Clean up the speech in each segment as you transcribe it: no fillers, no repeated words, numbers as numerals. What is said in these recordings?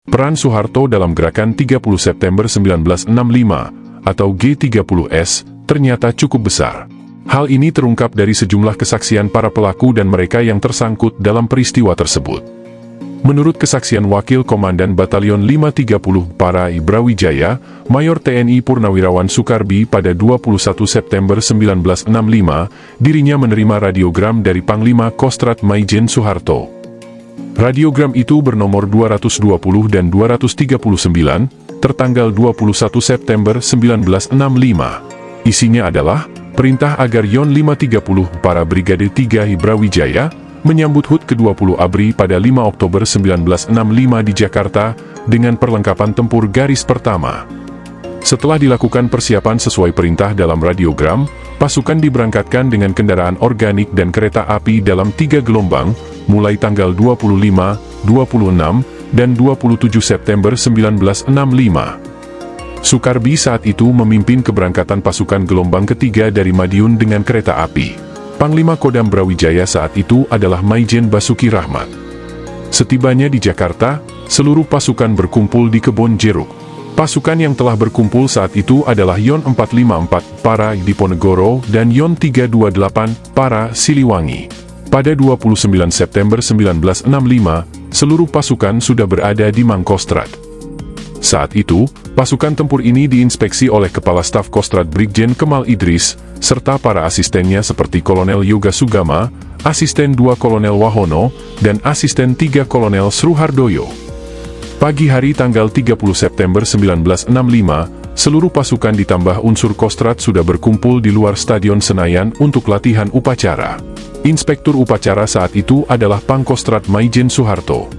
Peran Soeharto dalam gerakan 30 September 1965 atau G30S ternyata cukup besar. Hal ini terungkap dari sejumlah kesaksian para pelaku dan mereka yang tersangkut dalam peristiwa tersebut. Menurut kesaksian Wakil Komandan Batalion 530 Para Brawijaya, Mayor TNI Purnawirawan Soekarbi pada 21 September 1965, dirinya menerima radiogram dari Panglima Kostrad Maijen Soeharto. Radiogram itu bernomor 220 dan 239, tertanggal 21 September 1965. Isinya adalah perintah agar Yon 530 Para Brigade 3 Brawijaya menyambut HUT ke-20 ABRI pada 5 Oktober 1965 di Jakarta dengan perlengkapan tempur garis pertama. Setelah dilakukan persiapan sesuai perintah dalam radiogram, pasukan diberangkatkan dengan kendaraan organik dan kereta api dalam 3 gelombang, mulai tanggal 25, 26, dan 27 September 1965. Soekarbi saat itu memimpin keberangkatan pasukan gelombang ketiga dari Madiun dengan kereta api. Panglima Kodam Brawijaya saat itu adalah Maijen Basuki Rahmat. Setibanya di Jakarta, seluruh pasukan berkumpul di Kebon Jeruk. Pasukan yang telah berkumpul saat itu adalah Yon 454 Para Diponegoro dan Yon 328 Para Siliwangi. Pada 29 September 1965, seluruh pasukan sudah berada di Mangkostrad. Saat itu, pasukan tempur ini diinspeksi oleh Kepala Staf Kostrad Brigjen Kemal Idris, serta para asistennya seperti Kolonel Yoga Sugama, Asisten 2 Kolonel Wahono, dan Asisten 3 Kolonel Sruhardoyo. Pagi hari tanggal 30 September 1965, seluruh pasukan ditambah unsur Kostrad sudah berkumpul di luar Stadion Senayan untuk latihan upacara. Inspektur upacara saat itu adalah Pangkostrad Maijen Soeharto.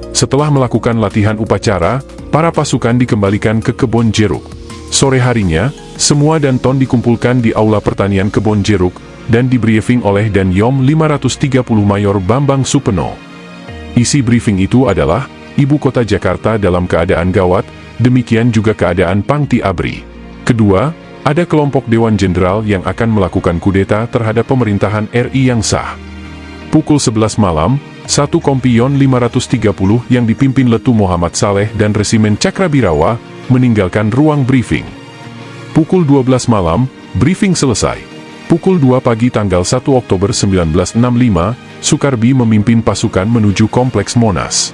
Setelah melakukan latihan upacara, para pasukan dikembalikan ke Kebon Jeruk. Sore harinya, semua Danton dikumpulkan di Aula Pertanian Kebon Jeruk dan dibriefing oleh Danyom 530 Mayor Bambang Supeno. Isi briefing itu adalah, Ibu Kota Jakarta dalam keadaan gawat, demikian juga keadaan Pangti Abri. Kedua, ada kelompok Dewan Jenderal yang akan melakukan kudeta terhadap pemerintahan RI yang sah. Pukul 11 malam, satu kompi Yon 530 yang dipimpin Letu Muhammad Saleh dan Resimen Cakrabirawa meninggalkan ruang briefing. Pukul 12 malam, briefing selesai. Pukul 2 pagi tanggal 1 Oktober 1965, Soekarbi memimpin pasukan menuju Kompleks Monas.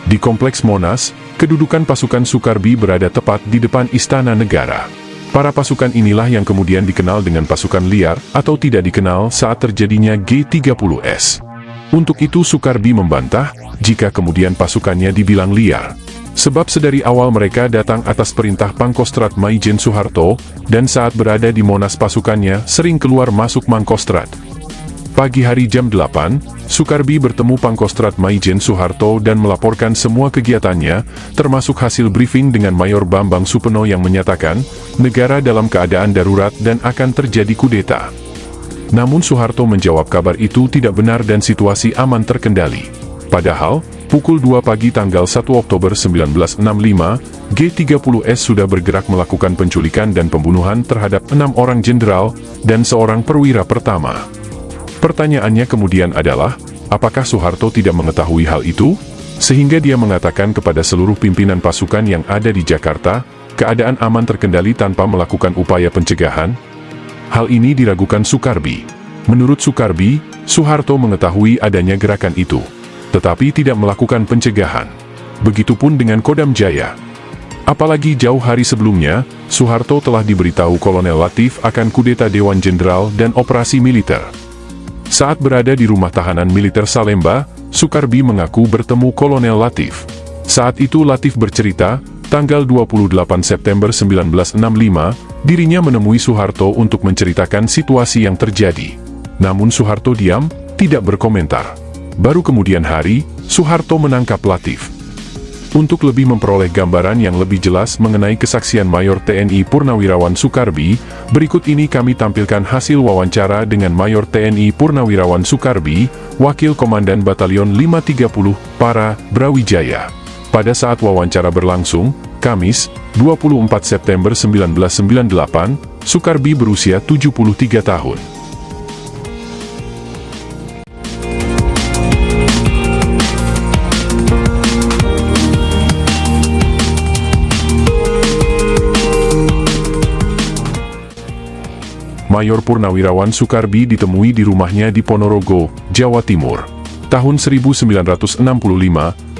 Di Kompleks Monas, kedudukan pasukan Soekarbi berada tepat di depan Istana Negara. Para pasukan inilah yang kemudian dikenal dengan pasukan liar atau tidak dikenal saat terjadinya G30S. Untuk itu Soekarbi membantah jika kemudian pasukannya dibilang liar. Sebab sedari awal mereka datang atas perintah Pangkostrad Maijen Soeharto, dan saat berada di Monas pasukannya sering keluar masuk Mangkostrad. Pagi hari jam 8, Soekarbi bertemu Pangkostrad Maijen Soeharto dan melaporkan semua kegiatannya, termasuk hasil briefing dengan Mayor Bambang Supeno yang menyatakan, negara dalam keadaan darurat dan akan terjadi kudeta. Namun Soeharto menjawab kabar itu tidak benar dan situasi aman terkendali. Padahal, pukul 2 pagi tanggal 1 Oktober 1965, G30S sudah bergerak melakukan penculikan dan pembunuhan terhadap 6 orang jenderal dan seorang perwira pertama. Pertanyaannya kemudian adalah, apakah Soeharto tidak mengetahui hal itu? Sehingga dia mengatakan kepada seluruh pimpinan pasukan yang ada di Jakarta, keadaan aman terkendali tanpa melakukan upaya pencegahan? Hal ini diragukan Soekarbi. Menurut Soekarbi, Soeharto mengetahui adanya gerakan itu, tetapi tidak melakukan pencegahan. Begitupun dengan Kodam Jaya. Apalagi jauh hari sebelumnya, Soeharto telah diberitahu Kolonel Latif akan kudeta Dewan Jenderal dan operasi militer. Saat berada di rumah tahanan militer Salemba, Soekarbi mengaku bertemu Kolonel Latif. Saat itu Latif bercerita, tanggal 28 September 1965, dirinya menemui Soeharto untuk menceritakan situasi yang terjadi. Namun Soeharto diam, tidak berkomentar. Baru kemudian hari, Soeharto menangkap Latif. Untuk lebih memperoleh gambaran yang lebih jelas mengenai kesaksian Mayor TNI Purnawirawan Soekarbi, berikut ini kami tampilkan hasil wawancara dengan Mayor TNI Purnawirawan Soekarbi, Wakil Komandan Batalion 530 Para Brawijaya. Pada saat wawancara berlangsung, Kamis, 24 September 1998, Soekarbi berusia 73 tahun. Mayor Purnawirawan Soekarbi ditemui di rumahnya di Ponorogo, Jawa Timur. Tahun 1965,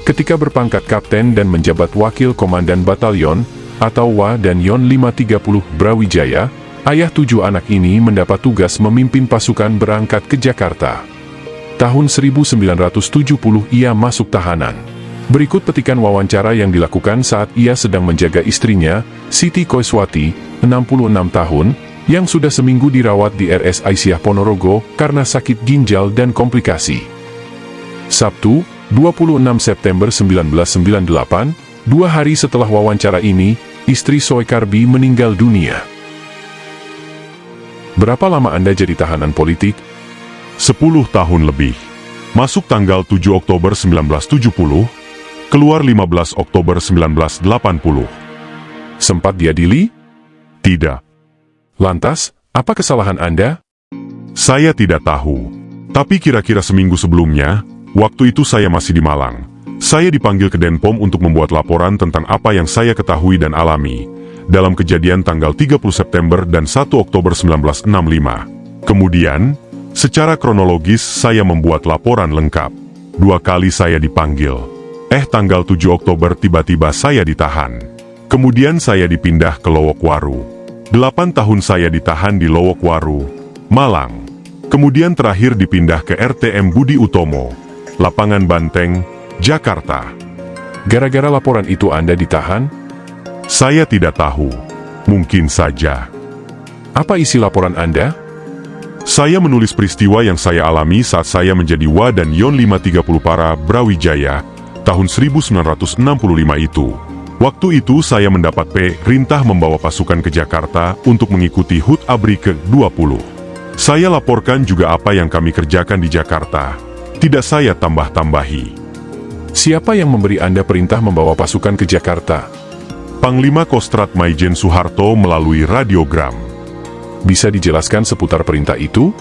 ketika berpangkat kapten dan menjabat wakil komandan batalion, atau WA dan Yon 530 Brawijaya, ayah 7 anak ini mendapat tugas memimpin pasukan berangkat ke Jakarta. Tahun 1970 ia masuk tahanan. Berikut petikan wawancara yang dilakukan saat ia sedang menjaga istrinya, Siti Koeswati, 66 tahun, yang sudah seminggu dirawat di RS Aisyah Ponorogo karena sakit ginjal dan komplikasi. Sabtu, 26 September 1998, 2 hari setelah wawancara ini, istri Soekarbi meninggal dunia. Berapa lama Anda jadi tahanan politik? 10 tahun lebih. Masuk tanggal 7 Oktober 1970, keluar 15 Oktober 1980. Sempat diadili? Tidak. Lantas, apa kesalahan Anda? Saya tidak tahu. Tapi kira-kira seminggu sebelumnya, waktu itu saya masih di Malang. Saya dipanggil ke Denpom untuk membuat laporan tentang apa yang saya ketahui dan alami dalam kejadian tanggal 30 September dan 1 Oktober 1965. Kemudian, secara kronologis saya membuat laporan lengkap. 2 kali saya dipanggil. Tanggal 7 Oktober tiba-tiba saya ditahan. Kemudian saya dipindah ke Lowokwaru. 8 tahun saya ditahan di Lowokwaru, Malang. Kemudian terakhir dipindah ke RTM Budi Utomo, Lapangan Banteng, Jakarta. Gara-gara laporan itu Anda ditahan? Saya tidak tahu. Mungkin saja. Apa isi laporan Anda? Saya menulis peristiwa yang saya alami saat saya menjadi WA dan Yon 530 para Brawijaya, tahun 1965 itu. Waktu itu saya mendapat perintah membawa pasukan ke Jakarta untuk mengikuti HUT ABRI ke-20. Saya laporkan juga apa yang kami kerjakan di Jakarta. Tidak saya tambah-tambahi. Siapa yang memberi Anda perintah membawa pasukan ke Jakarta? Panglima Kostrat Maijen Soeharto melalui radiogram. Bisa dijelaskan seputar perintah itu?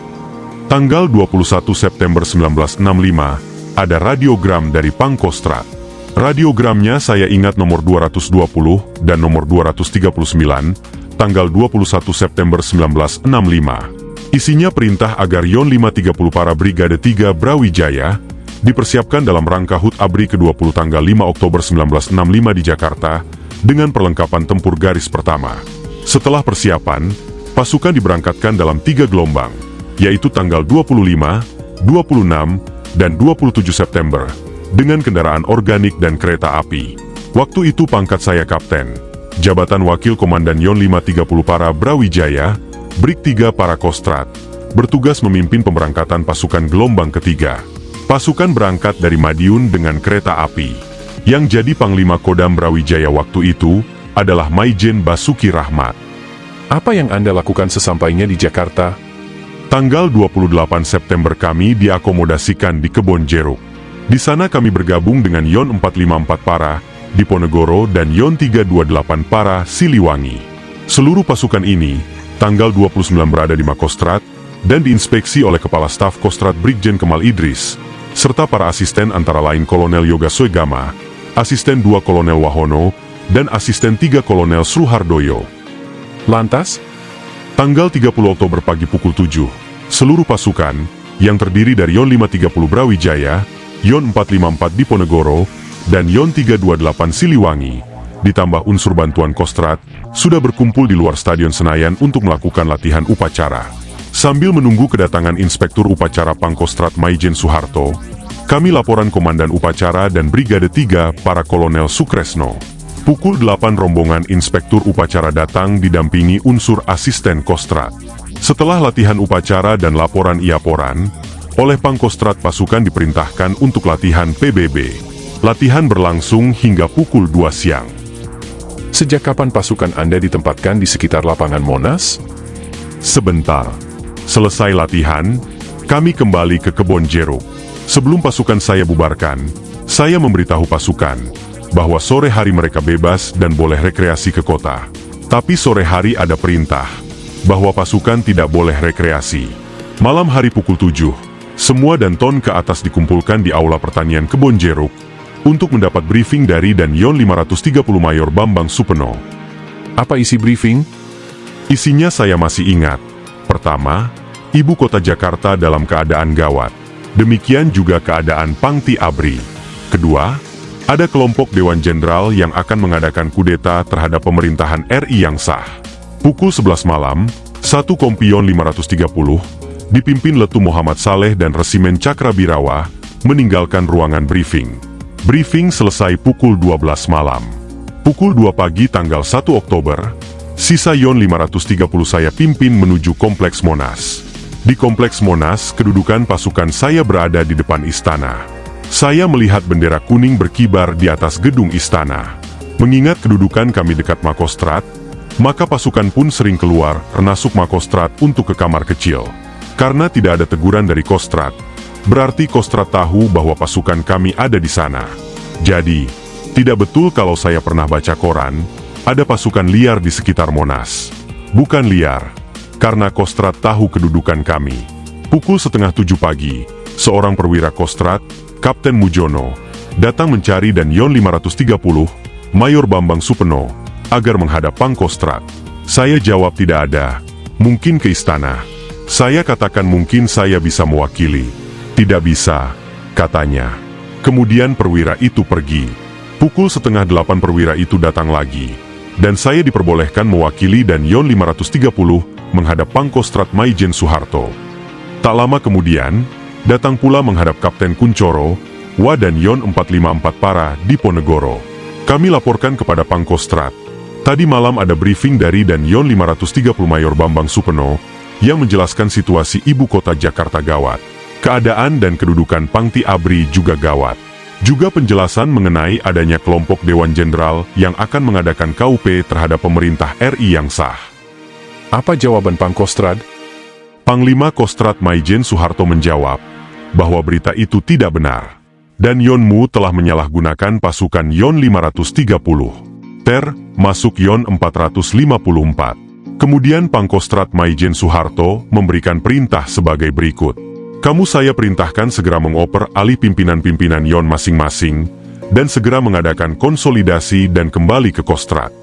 Tanggal 21 September 1965, ada radiogram dari Pangkostrat. Radiogramnya saya ingat nomor 220 dan nomor 239, tanggal 21 September 1965. Isinya perintah agar Yon 530 para Brigade 3 Brawijaya dipersiapkan dalam rangka HUT ABRI ke-20 tanggal 5 Oktober 1965 di Jakarta dengan perlengkapan tempur garis pertama. Setelah persiapan, pasukan diberangkatkan dalam 3 gelombang, yaitu tanggal 25, 26, dan 27 September. Dengan kendaraan organik dan kereta api. Waktu itu pangkat saya kapten. Jabatan Wakil Komandan Yon 530 para Brawijaya, Brig 3 para Kostrat, bertugas memimpin pemberangkatan pasukan gelombang ketiga. Pasukan berangkat dari Madiun dengan kereta api. Yang jadi Panglima Kodam Brawijaya waktu itu adalah Maijen Basuki Rahmat. Apa yang Anda lakukan sesampainya di Jakarta? Tanggal 28 September kami diakomodasikan di Kebon Jeruk. Di sana kami bergabung dengan Yon 454 para Diponegoro dan Yon 328 para Siliwangi. Seluruh pasukan ini, tanggal 29 berada di Makostrat dan diinspeksi oleh Kepala Staf Kostrat Brigjen Kemal Idris, serta para asisten antara lain Kolonel Yoga Soegama, Asisten 2 Kolonel Wahono, dan Asisten 3 Kolonel Suhardoyo. Lantas, tanggal 30 Oktober pagi pukul 7, seluruh pasukan, yang terdiri dari Yon 530 Brawijaya, Yon 454 Diponegoro, dan Yon 328 Siliwangi, ditambah unsur bantuan Kostrat, sudah berkumpul di luar Stadion Senayan untuk melakukan latihan upacara. Sambil menunggu kedatangan Inspektur Upacara Pangkostrat Maijen Soeharto, kami laporan Komandan Upacara dan Brigade 3 para Kolonel Sukresno. Pukul 8 rombongan Inspektur Upacara datang didampingi unsur asisten Kostrat. Setelah latihan upacara dan laporan iaporan, oleh Pangkostrat pasukan diperintahkan untuk latihan PBB. Latihan berlangsung hingga pukul 2 siang. Sejak kapan pasukan Anda ditempatkan di sekitar lapangan Monas? Sebentar. Selesai latihan, kami kembali ke Kebon Jeruk. Sebelum pasukan saya bubarkan, saya memberitahu pasukan bahwa sore hari mereka bebas dan boleh rekreasi ke kota. Tapi sore hari ada perintah bahwa pasukan tidak boleh rekreasi. Malam hari pukul 7, semua dan ton ke atas dikumpulkan di Aula Pertanian Kebon Jeruk untuk mendapat briefing dari dan Yon 530 Mayor Bambang Supeno. Apa isi briefing? Isinya saya masih ingat. Pertama, Pertama, ibu kota Jakarta dalam keadaan gawat. Demikian juga keadaan Pangti ABRI. Kedua, ada kelompok Dewan Jenderal yang akan mengadakan kudeta terhadap pemerintahan RI yang sah. Pukul 11 malam, 1 Kompion 530, dipimpin Letu Muhammad Saleh dan Resimen Cakrabirawa, meninggalkan ruangan briefing. Briefing selesai pukul 12 malam. Pukul 2 pagi tanggal 1 Oktober, sisa Yon 530 saya pimpin menuju Kompleks Monas. Di Kompleks Monas, kedudukan pasukan saya berada di depan istana. Saya melihat bendera kuning berkibar di atas gedung istana. Mengingat kedudukan kami dekat Makostrat, maka pasukan pun sering keluar, renasuk Makostrat untuk ke kamar kecil. Karena tidak ada teguran dari Kostrat, berarti Kostrat tahu bahwa pasukan kami ada di sana. Jadi, tidak betul kalau saya pernah baca koran, ada pasukan liar di sekitar Monas. Bukan liar, karena Kostrat tahu kedudukan kami. Pukul 6:30 pagi, seorang perwira Kostrat, Kapten Mujono, datang mencari dan Yon 530, Mayor Bambang Supeno, agar menghadap Pangkostrat. Saya jawab tidak ada, mungkin ke istana. Saya katakan mungkin saya bisa mewakili. Tidak bisa, katanya. Kemudian perwira itu pergi. Pukul 7:30 perwira itu datang lagi. Dan saya diperbolehkan mewakili dan Yon 530 menghadap Pangkostrat Maijen Soeharto. Tak lama kemudian, datang pula menghadap Kapten Kuncoro, Wa dan Yon 454 Para di Ponegoro. Kami laporkan kepada Pangkostrat. Tadi malam ada briefing dari dan Yon 530 Mayor Bambang Supeno, yang menjelaskan situasi ibu kota Jakarta gawat. Keadaan dan kedudukan Pangti ABRI juga gawat. Juga penjelasan mengenai adanya kelompok Dewan Jenderal yang akan mengadakan KUP terhadap pemerintah RI yang sah. Apa jawaban Pangkostrat? Panglima Kostrat Maijen Soeharto menjawab bahwa berita itu tidak benar. Dan Yonmu telah menyalahgunakan pasukan Yon 530. Masuk Yon 454. Kemudian Pangkostrat Maijen Soeharto memberikan perintah sebagai berikut. Kamu saya perintahkan segera mengoper alih pimpinan-pimpinan Yon masing-masing, dan segera mengadakan konsolidasi dan kembali ke Kostrat.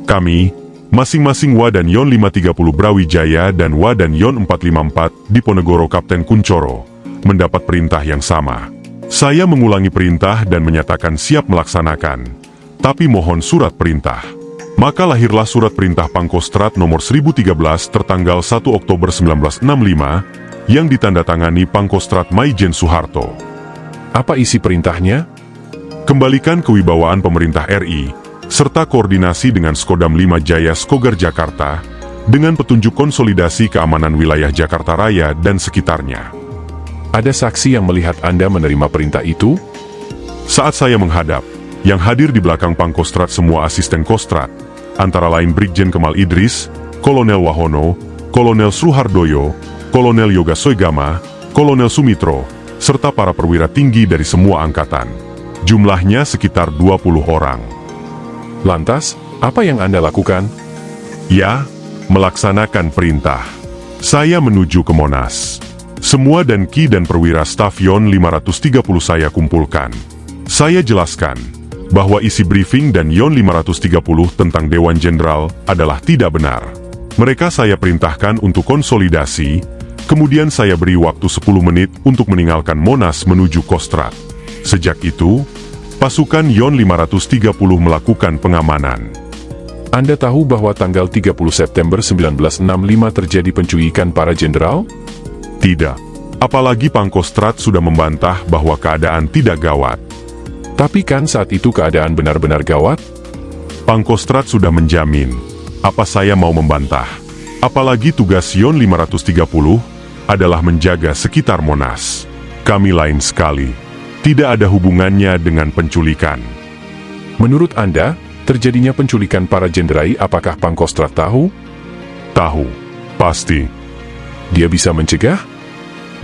Kami, masing-masing Wa dan Yon 530 Brawijaya dan Wa dan Yon 454 di Ponegoro Kapten Kuncoro, mendapat perintah yang sama. Saya mengulangi perintah dan menyatakan siap melaksanakan, tapi mohon surat perintah. Maka lahirlah surat perintah Pangkostrat nomor 1013 tertanggal 1 Oktober 1965, yang ditandatangani Pangkostrat Maijen Soeharto. Apa isi perintahnya? Kembalikan kewibawaan pemerintah RI, serta koordinasi dengan Skodam 5 Jaya Skogar Jakarta, dengan petunjuk konsolidasi keamanan wilayah Jakarta Raya dan sekitarnya. Ada saksi yang melihat Anda menerima perintah itu? Saat saya menghadap, yang hadir di belakang Pangkostrat semua asisten Kostrat, antara lain Brigjen Kemal Idris, Kolonel Wahono, Kolonel Suhardoyo, Kolonel Yoga Soegama, Kolonel Sumitro, serta para perwira tinggi dari semua angkatan. Jumlahnya sekitar 20 orang. Lantas, apa yang Anda lakukan? Ya, melaksanakan perintah. Saya menuju ke Monas. Semua danki dan perwira staf Yon 530 saya kumpulkan. Saya jelaskan bahwa isi briefing dan Yon 530 tentang Dewan Jenderal adalah tidak benar. Mereka saya perintahkan untuk konsolidasi, kemudian saya beri waktu 10 menit untuk meninggalkan Monas menuju Kostrat. Sejak itu, pasukan Yon 530 melakukan pengamanan. Anda tahu bahwa tanggal 30 September 1965 terjadi penculikan para jenderal? Tidak. Apalagi Pangkostrat sudah membantah bahwa keadaan tidak gawat. Tapi kan saat itu keadaan benar-benar gawat? Pangkostrat sudah menjamin. Apa saya mau membantah? Apalagi tugas Yon 530 adalah menjaga sekitar Monas. Kami lain sekali. Tidak ada hubungannya dengan penculikan. Menurut Anda, terjadinya penculikan para jenderal apakah Pangkostrat tahu? Tahu. Pasti. Dia bisa mencegah?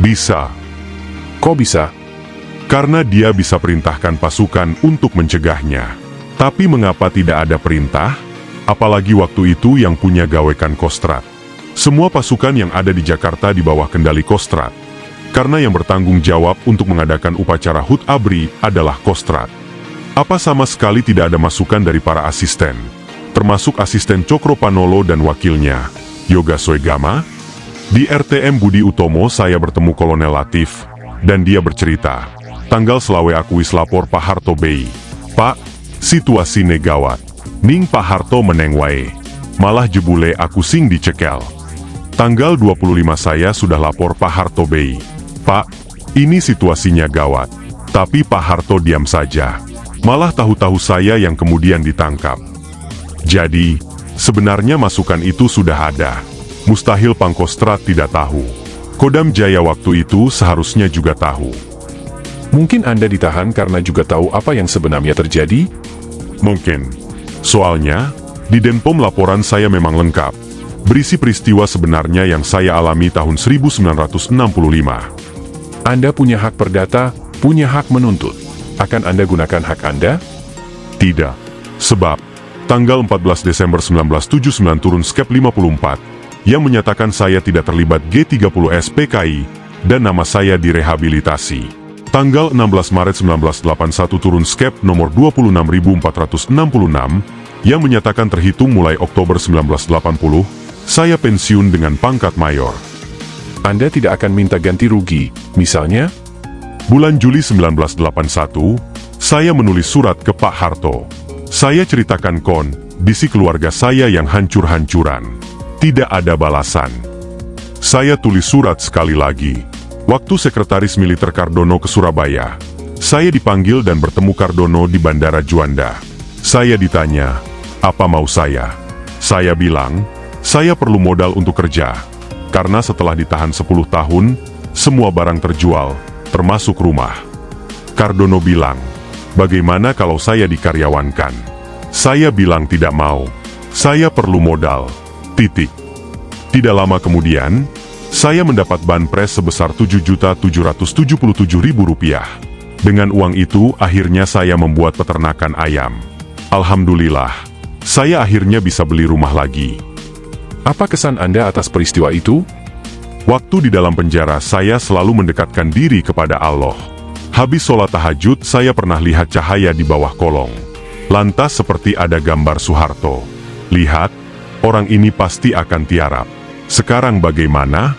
Bisa. Kok bisa? Karena dia bisa perintahkan pasukan untuk mencegahnya. Tapi mengapa tidak ada perintah? Apalagi waktu itu yang punya gawekan Kostrat. Semua pasukan yang ada di Jakarta di bawah kendali Kostrat. Karena yang bertanggung jawab untuk mengadakan upacara HUT ABRI adalah Kostrat. Apa sama sekali tidak ada masukan dari para asisten, termasuk asisten Cokro Panolo dan wakilnya, Yoga Soegama? Di RTM Budi Utomo saya bertemu Kolonel Latif, dan dia bercerita, tanggal selawe aku wis lapor Pak Harto Bey. Pak, situasi negawat. Ning Pak Harto meneng wae. Malah jebule aku sing dicekel. Tanggal 25 saya sudah lapor Pak Harto Bey. Pak, ini situasinya gawat. Tapi Pak Harto diam saja. Malah tahu-tahu saya yang kemudian ditangkap. Jadi, sebenarnya masukan itu sudah ada. Mustahil Pangkostrat tidak tahu. Kodam Jaya waktu itu seharusnya juga tahu. Mungkin Anda ditahan karena juga tahu apa yang sebenarnya terjadi? Mungkin. Soalnya, di Denpom laporan saya memang lengkap. Berisi peristiwa sebenarnya yang saya alami tahun 1965. Anda punya hak perdata, punya hak menuntut. Akan Anda gunakan hak Anda? Tidak. Sebab, tanggal 14 Desember 1979 turun Skep 54, yang menyatakan saya tidak terlibat G30S PKI, dan nama saya direhabilitasi. Tanggal 16 Maret 1981 turun Skep nomor 26466, yang menyatakan terhitung mulai Oktober 1980, saya pensiun dengan pangkat mayor. Anda tidak akan minta ganti rugi, misalnya? Bulan Juli 1981, saya menulis surat ke Pak Harto. Saya ceritakan kondisi keluarga saya yang hancur-hancuran. Tidak ada balasan. Saya tulis surat sekali lagi. Waktu Sekretaris Militer Kardono ke Surabaya, saya dipanggil dan bertemu Kardono di Bandara Juanda. Saya ditanya, apa mau saya? Saya bilang, saya perlu modal untuk kerja. Karena setelah ditahan 10 tahun, semua barang terjual, termasuk rumah. Kardono bilang, bagaimana kalau saya dikaryawankan? Saya bilang tidak mau. Saya perlu modal. Titik. Tidak lama kemudian, saya mendapat banpres sebesar Rp7.777.000. Dengan uang itu, akhirnya saya membuat peternakan ayam. Alhamdulillah, saya akhirnya bisa beli rumah lagi. Apa kesan Anda atas peristiwa itu? Waktu di dalam penjara, saya selalu mendekatkan diri kepada Allah. Habis sholat tahajud, saya pernah lihat cahaya di bawah kolong. Lantas seperti ada gambar Soeharto. Lihat, orang ini pasti akan tiarap. Sekarang bagaimana?